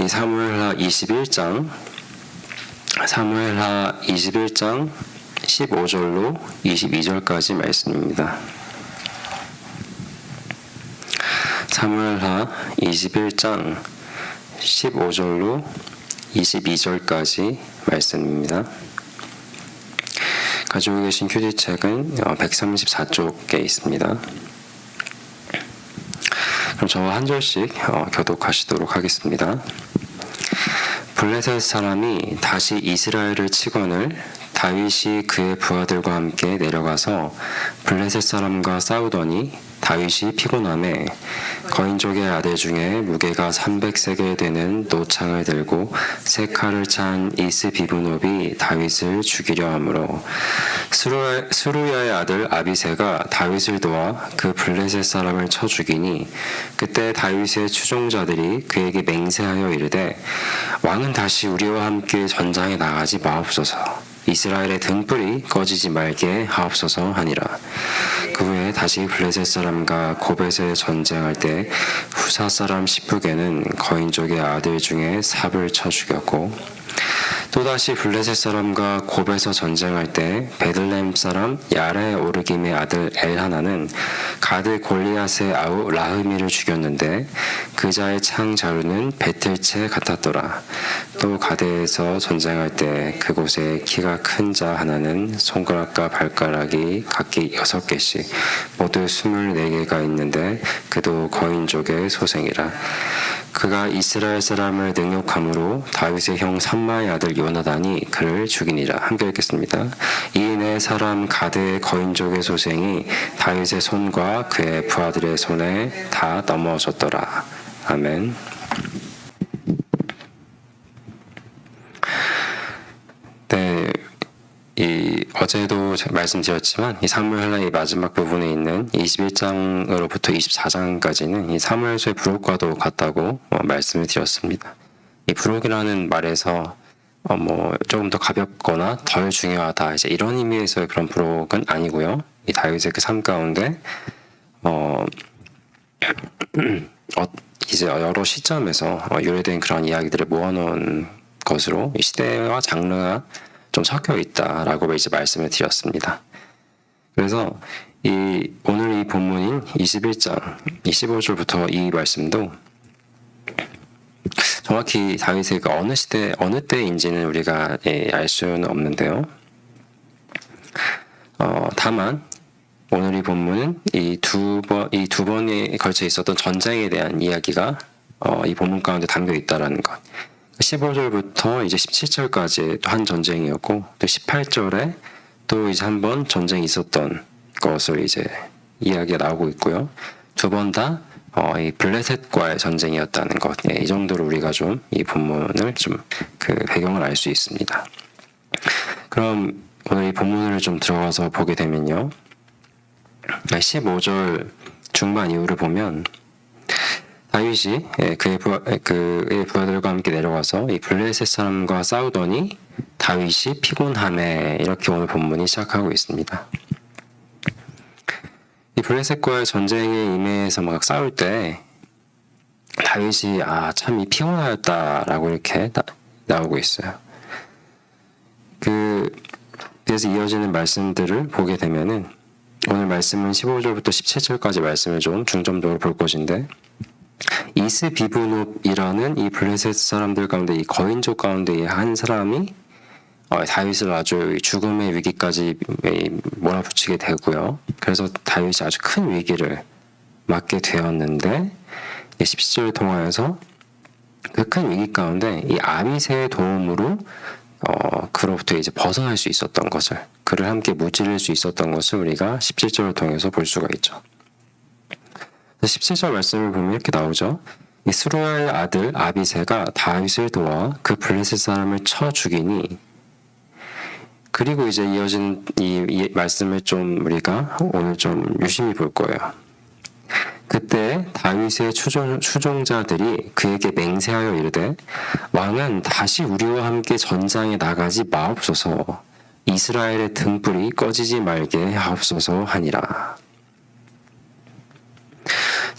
이 사무엘하 21장 15절로 22절까지 말씀입니다. 사무엘하 21장 15절로 22절까지 말씀입니다. 가지고 계신 큐티책은 134쪽에 있습니다. 그럼 저와 한 절씩 교독하시도록 하겠습니다. 블레셋 사람이 다시 이스라엘을 치거늘 다윗이 그의 부하들과 함께 내려가서 블레셋 사람과 싸우더니 다윗이 피곤함에 거인족의 아들 중에 무게가 300세겔 되는 노창을 들고 세 칼을 찬 이스비브놉이 다윗을 죽이려 하므로 스루야의 아들 아비새가 다윗을 도와 그 블레셋 사람을 쳐 죽이니 그때 다윗의 추종자들이 그에게 맹세하여 이르되 왕은 다시 우리와 함께 전장에 나가지 마옵소서. 이스라엘의 등불이 꺼지지 말게 하옵소서 하니라. 그 후에 다시 블레셋 사람과 고벳에 전쟁할 때 후사 사람 시프게는 거인족의 아들 중에 삽을 쳐 죽였고 또다시 블레셋 사람과 고벳에서 전쟁할 때 베들레헴 사람 야레 오르김의 아들 엘하나는 가드 골리앗의 아우 라흐미를 죽였는데 그 자의 창 자루는 배틀채 같았더라. 또 가드에서 전쟁할 때 그곳에 키가 큰 자 하나는 손가락과 발가락이 각기 6개씩 모두 24개가 있는데 그도 거인족의 소생이라. 그가 이스라엘 사람을 능욕함으로 다윗의 형 삼마의 아들 요나단이 그를 죽이니라. 함께 읽겠습니다. 이 네 사람 가드의 거인족의 소생이 다윗의 손과 그의 부하들의 손에 다 넘어졌더라. 아멘. 네, 어제도 말씀드렸지만 이 사무엘하의 마지막 부분에 있는 21장으로부터 24장까지는 이 사무엘서의 부록과도 같다고 말씀을 드렸습니다. 이 부록이라는 말에서 조금 더 가볍거나 덜 중요하다 이제 이런 의미에서의 그런 부록은 아니고요. 이 다윗의 그 삶 가운데 이제 여러 시점에서 유래된 그런 이야기들을 모아놓은 것으로 이 시대와 장르가 좀 섞여 있다라고 이제 말씀을 드렸습니다. 그래서 오늘 이 본문인 21장 25절부터 이 말씀도 정확히 다윗의 그 어느 때인지는 우리가 알 수는 없는데요. 다만 오늘 이 본문은 이 두 번에 걸쳐 있었던 전쟁에 대한 이야기가 이 본문 가운데 담겨 있다라는 것. 15절부터 이제 17절까지 또 한 전쟁이었고 또 18절에 또 이제 한 번 전쟁이 있었던 것을 이제 이야기가 나오고 있고요. 두 번 다 이 블레셋과의 전쟁이었다는 것. 이 정도로 우리가 좀 이 본문을 좀 그 배경을 알 수 있습니다. 그럼 오늘 이 본문을 좀 들어가서 보게 되면요. 15절 중반 이후를 보면 다윗이 그의 부하들과 함께 내려가서 이 블레셋 사람과 싸우더니 다윗이 피곤함에 이렇게 오늘 본문이 시작하고 있습니다. 이 블레셋과의 전쟁에 임해서 막 싸울 때 다윗이 참 피곤하였다라고 이렇게 나오고 있어요. 그래서 이어지는 말씀들을 보게 되면은 오늘 말씀은 15절부터 17절까지 말씀을 좀 중점적으로 볼 것인데 이스비브놉이라는 이 블레셋 사람들 가운데 이 거인족 가운데 한 사람이 다윗을 아주 죽음의 위기까지 몰아붙이게 되고요. 그래서 다윗이 아주 큰 위기를 맞게 되었는데 17절을 통하여서 그 큰 위기 가운데 이 아비새의 도움으로 그로부터 이제 벗어날 수 있었던 것을 그를 함께 무찌를 수 있었던 것을 우리가 17절을 통해서 볼 수가 있죠. 17절 말씀을 보면 이렇게 나오죠. 이 스루야의 아들 아비새가 다윗을 도와 그 블레셋 사람을 쳐 죽이니 그리고 이제 이어진 이 말씀을 좀 우리가 오늘 좀 유심히 볼 거예요. 그때 다윗의 추종자들이 그에게 맹세하여 이르되 왕은 다시 우리와 함께 전장에 나가지 마옵소서. 이스라엘의 등불이 꺼지지 말게 하옵소서 하니라.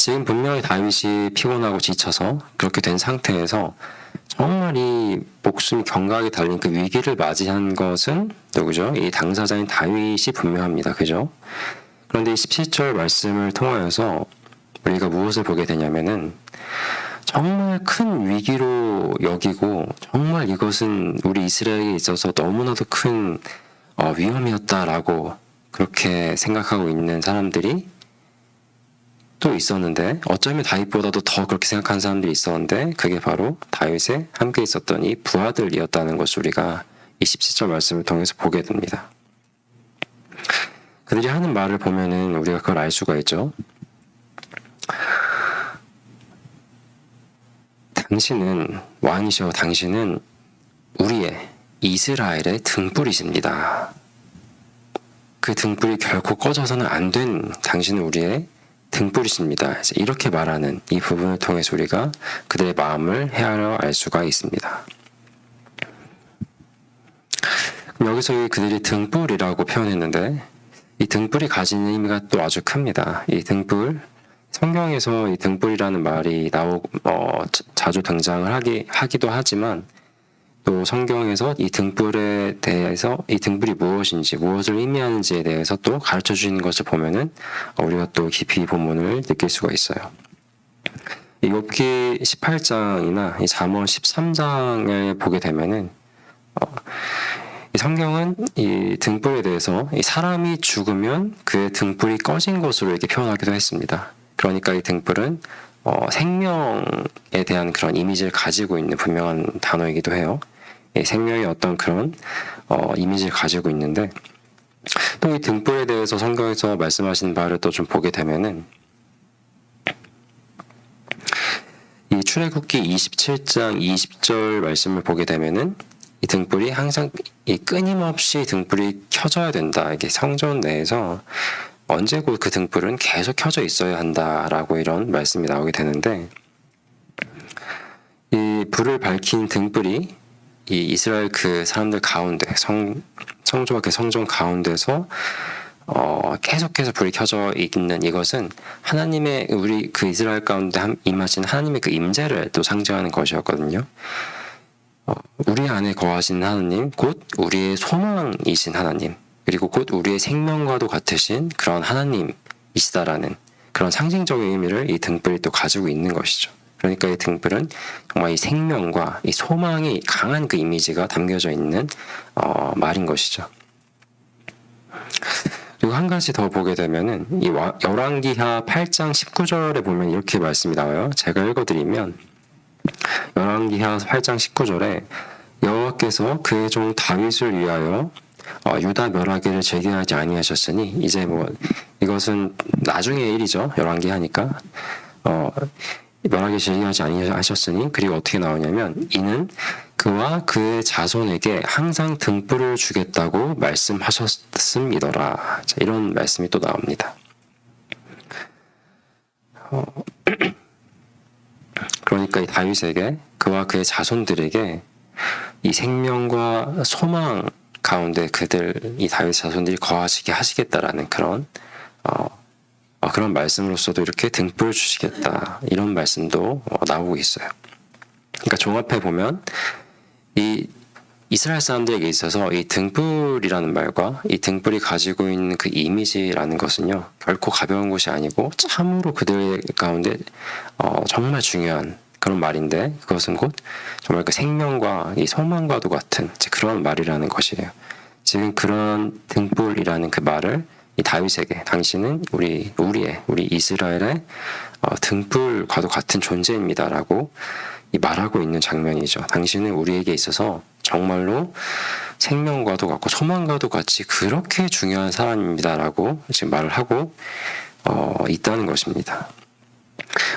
지금 분명히 다윗이 피곤하고 지쳐서 그렇게 된 상태에서 정말 이 목숨이 경각에 달린 그 위기를 맞이한 것은 누구죠? 이 당사자인 다윗이 분명합니다. 그죠? 그런데 이 17절 말씀을 통하여서 우리가 무엇을 보게 되냐면은 정말 큰 위기로 여기고 정말 이것은 우리 이스라엘에 있어서 너무나도 큰 위험이었다라고 그렇게 생각하고 있는 사람들이 또 있었는데, 어쩌면 다윗보다도 더 그렇게 생각하는 사람들이 있었는데, 그게 바로 다윗에 함께 있었던 이 부하들이었다는 것을 우리가 이 17절 말씀을 통해서 보게 됩니다. 그들이 하는 말을 보면은 우리가 그걸 알 수가 있죠. 당신은 왕이시오. 당신은 우리의 이스라엘의 등불이십니다. 그 등불이 결코 꺼져서는 안 된 당신은 우리의 등불이십니다. 이렇게 말하는 이 부분을 통해서 우리가 그들의 마음을 헤아려 알 수가 있습니다. 여기서 그들이 등불이라고 표현했는데, 이 등불이 가지는 의미가 또 아주 큽니다. 이 등불, 성경에서 이 등불이라는 말이 자주 등장을 하기도 하지만, 또 성경에서 이 등불에 대해서 이 등불이 무엇인지, 무엇을 의미하는지에 대해서 또 가르쳐 주시는 것을 보면은 우리가 또 깊이 본문을 느낄 수가 있어요. 이 욥기 18장이나 이 잠언 13장을 보게 되면은 이 성경은 이 등불에 대해서 이 사람이 죽으면 그의 등불이 꺼진 것으로 이렇게 표현하기도 했습니다. 그러니까 이 등불은 생명에 대한 그런 이미지를 가지고 있는 분명한 단어이기도 해요. 생명의 어떤 그런 이미지를 가지고 있는데, 또 이 등불에 대해서 성경에서 말씀하신 바를 또 좀 보게 되면은 이 출애굽기 27장 20절 말씀을 보게 되면은 이 등불이 항상 이 끊임없이 등불이 켜져야 된다. 이게 성전 내에서 언제고 그 등불은 계속 켜져 있어야 한다라고 이런 말씀이 나오게 되는데, 이 불을 밝힌 등불이 이 이스라엘 그 사람들 가운데 성조와 그 성전 가운데서 계속해서 불이 켜져 있는 이것은 하나님의 우리 그 이스라엘 가운데 임하신 하나님의 그 임재를 또 상징하는 것이었거든요. 우리 안에 거하신 하나님, 곧 우리의 소망이신 하나님, 그리고 곧 우리의 생명과도 같으신 그런 하나님이시다라는 그런 상징적인 의미를 이 등불이 또 가지고 있는 것이죠. 그러니까 이 등불은 정말 이 생명과 이 소망이 강한 그 이미지가 담겨져 있는 말인 것이죠. 그리고 한 가지 더 보게 되면은 이 열왕기하 8장 19절에 보면 이렇게 말씀이 나와요. 제가 읽어드리면 열왕기하 8장 19절에 여호와께서 그의 종 다윗을 위하여 유다 멸하기를 제기하지 아니하셨으니, 이제 이것은 나중의 일이죠. 열왕기하니까 멸하기 제기하지 아니하셨으니, 그리고 어떻게 나오냐면 이는 그와 그의 자손에게 항상 등불을 주겠다고 말씀하셨음이더라. 이런 말씀이 또 나옵니다. 그러니까 이 다윗에게, 그와 그의 자손들에게 이 생명과 소망 가운데 이 다윗 자손들이 거하시게 하시겠다라는 그런 말씀으로서도 이렇게 등불을 주시겠다, 이런 말씀도 나오고 있어요. 그러니까 종합해 보면 이 이스라엘 사람들에게 있어서 이 등불이라는 말과 이 등불이 가지고 있는 그 이미지라는 것은요, 결코 가벼운 것이 아니고 참으로 그들 가운데 정말 중요한 그런 말인데, 그것은 곧 정말 그 생명과 이 소망과도 같은 그런 말이라는 것이에요. 지금 그런 등불이라는 그 말을 이 다윗에게, 당신은 우리 이스라엘의 등불과도 같은 존재입니다라고 말하고 있는 장면이죠. 당신은 우리에게 있어서 정말로 생명과도 같고 소망과도 같이 그렇게 중요한 사람입니다라고 지금 말을 하고 있다는 것입니다.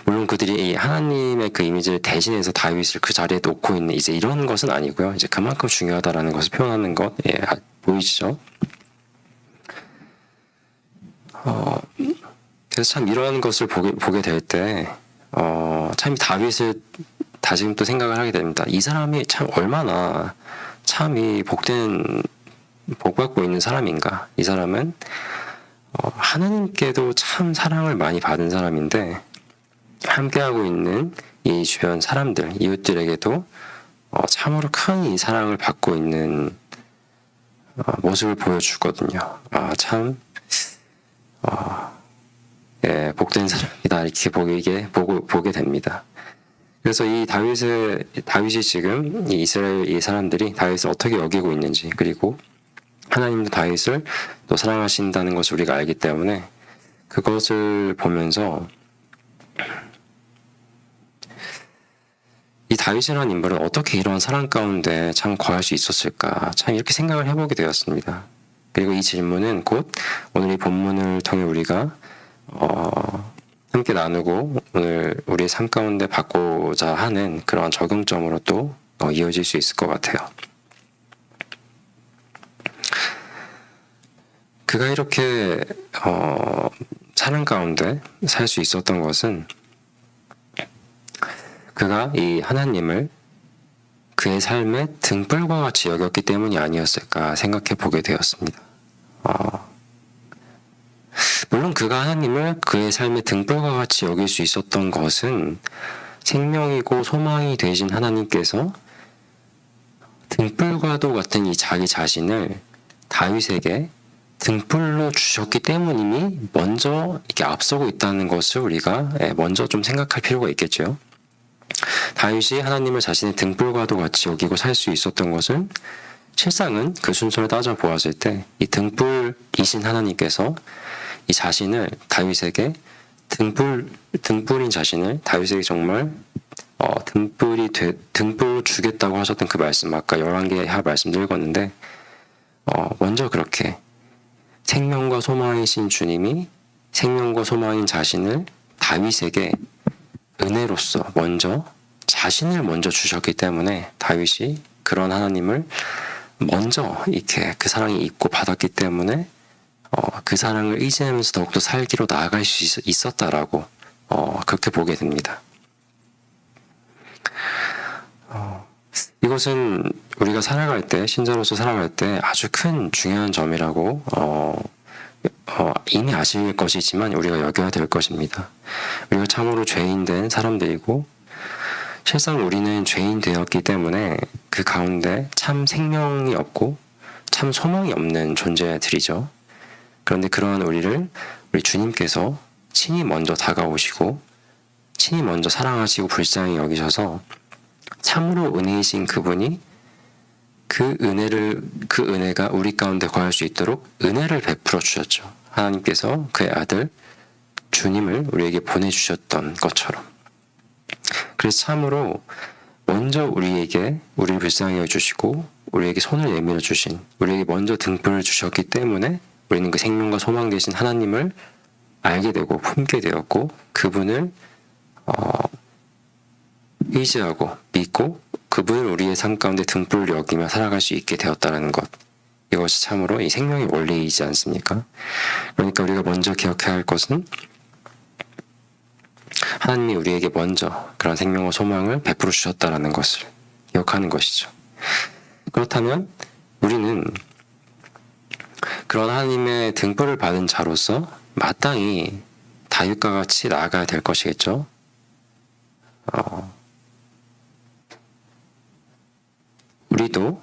물론 그들이 하나님의 그 이미지를 대신해서 다윗을 그 자리에 놓고 있는 이제 이런 것은 아니고요. 이제 그만큼 중요하다라는 것을 표현하는 것, 보이시죠? 그래서 참 이런 것을 보게 될 때, 참 다윗을 다시금 또 생각을 하게 됩니다. 이 사람이 참 얼마나 참 이 복받고 있는 사람인가. 이 사람은 하나님께도 참 사랑을 많이 받은 사람인데, 함께하고 있는 이 주변 사람들, 이웃들에게도 참으로 큰 이 사랑을 받고 있는 모습을 보여주거든요. 참 예, 복된 사람이다 이렇게 보게 됩니다. 그래서 이 다윗이 지금 이 이스라엘 이 사람들이 다윗을 어떻게 여기고 있는지, 그리고 하나님도 다윗을 또 사랑하신다는 것을 우리가 알기 때문에 그것을 보면서 이 다윗이라는 인물은 어떻게 이러한 사랑 가운데 참 거할 수 있었을까, 참 이렇게 생각을 해보게 되었습니다. 그리고 이 질문은 곧 오늘 이 본문을 통해 우리가 함께 나누고 오늘 우리의 삶 가운데 받고자 하는 그러한 적용점으로 또 이어질 수 있을 것 같아요. 그가 이렇게 사랑 가운데 살 수 있었던 것은 그가 이 하나님을 그의 삶의 등불과 같이 여겼기 때문이 아니었을까 생각해 보게 되었습니다. 물론 그가 하나님을 그의 삶의 등불과 같이 여길 수 있었던 것은 생명이고 소망이 되신 하나님께서 등불과도 같은 이 자기 자신을 다윗에게 등불로 주셨기 때문이니 먼저 이렇게 앞서고 있다는 것을 우리가 먼저 좀 생각할 필요가 있겠죠. 다윗이 하나님을 자신의 등불과도 같이 여기고 살 수 있었던 것은 실상은 그 순서를 따져 보았을 때 이 등불이신 하나님께서 이 자신을 다윗에게 등불인 자신을 다윗에게 정말 등불 주겠다고 하셨던 그 말씀, 아까 11개의 말씀도 읽었는데 먼저 그렇게 생명과 소망이신 주님이 생명과 소망인 자신을 다윗에게 은혜로서 자신을 먼저 주셨기 때문에 다윗이 그런 하나님을 먼저 이렇게 그 사랑이 있고 받았기 때문에 그 사랑을 의지하면서 더욱더 살기로 나아갈 수 있었다라고 그렇게 보게 됩니다. 이것은 우리가 살아갈 때, 신자로서 살아갈 때 아주 큰 중요한 점이라고 이미 아실 것이지만 우리가 여겨야 될 것입니다. 우리가 참으로 죄인된 사람들이고 실상 우리는 죄인 되었기 때문에 그 가운데 참 생명이 없고 참 소망이 없는 존재들이죠. 그런데 그러한 우리 주님께서 친히 먼저 다가오시고 친히 먼저 사랑하시고 불쌍히 여기셔서 참으로 은혜이신 그분이 그 은혜가 우리 가운데 거할 수 있도록 은혜를 베풀어 주셨죠. 하나님께서 그의 아들 주님을 우리에게 보내주셨던 것처럼. 그래서 참으로 먼저 우리를 불쌍히 여주시고 우리에게 손을 내밀어 주신, 우리에게 먼저 등불을 주셨기 때문에 우리는 그 생명과 소망 되신 하나님을 알게 되고 품게 되었고 그분을 의지하고 믿고 그분을 우리의 삶 가운데 등불을 여기며 살아갈 수 있게 되었다는 것, 이것이 참으로 이 생명의 원리이지 않습니까? 그러니까 우리가 먼저 기억해야 할 것은 하나님이 우리에게 먼저 그런 생명과 소망을 베풀어 주셨다는 것을 기억하는 것이죠. 그렇다면 우리는 그런 하나님의 등불을 받은 자로서 마땅히 다윗과 같이 나아가야 될 것이겠죠. 우리도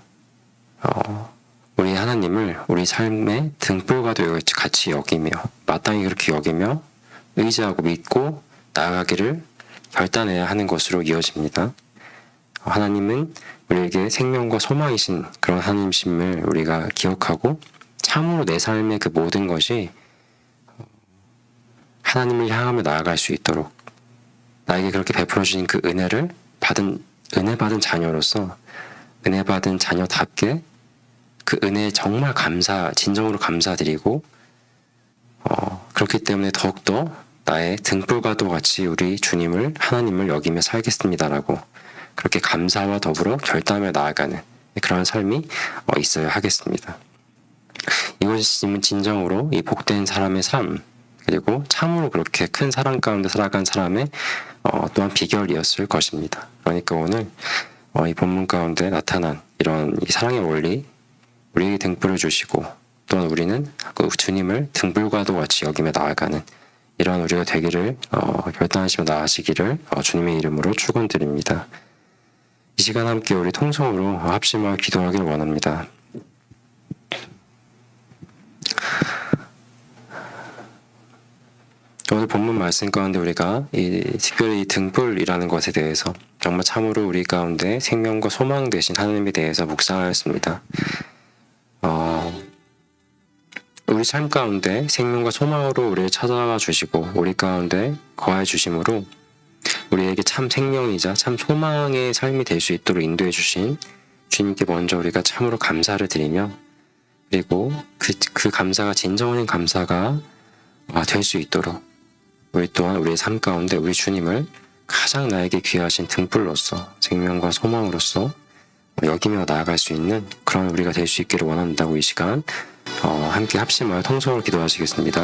우리 하나님을 우리 삶의 등불과도 같이 여기며 마땅히 그렇게 여기며 의지하고 믿고 나아가기를 결단해야 하는 것으로 이어집니다. 하나님은 우리에게 생명과 소망이신 그런 하나님심을 우리가 기억하고 참으로 내 삶의 그 모든 것이 하나님을 향하며 나아갈 수 있도록 나에게 그렇게 베풀어 주신 그 은혜 받은 자녀로서 은혜 받은 자녀답게 그 은혜에 정말 진정으로 감사드리고 그렇기 때문에 더욱더 나의 등불과도 같이 우리 주님을 하나님을 여기며 살겠습니다라고 그렇게 감사와 더불어 결단하며 나아가는 그런 삶이 있어야 하겠습니다. 이것이 진정으로 이 복된 사람의 삶, 그리고 참으로 그렇게 큰 사랑 가운데 살아간 사람의 또한 비결이었을 것입니다. 그러니까 오늘 이 본문 가운데 나타난 이런 이 사랑의 원리, 우리에게 등불을 주시고 또한 우리는 그 주님을 등불과도 같이 여기며 나아가는 이러한 우리가 되기를 결단하시며 나아가시기를 주님의 이름으로 축원드립니다. 이 시간 함께 우리 통성으로 합심하여 기도하기를 원합니다. 오늘 본문 말씀 가운데 우리가 특별히 이 등불이라는 것에 대해서 정말 참으로 우리 가운데 생명과 소망 되신 하나님에 대해서 묵상하였습니다. 우리 삶 가운데 생명과 소망으로 우리를 찾아와 주시고 우리 가운데 거해 주심으로 우리에게 참 생명이자 참 소망의 삶이 될 수 있도록 인도해 주신 주님께 먼저 우리가 참으로 감사를 드리며 그리고 그 감사가 진정한 감사가 될 수 있도록 우리 또한 우리의 삶 가운데 우리 주님을 가장 나에게 귀하신 등불로서 생명과 소망으로서 여기며 나아갈 수 있는 그런 우리가 될 수 있기를 원한다고 이 시간 함께 합심하여 통성으로 기도하시겠습니다.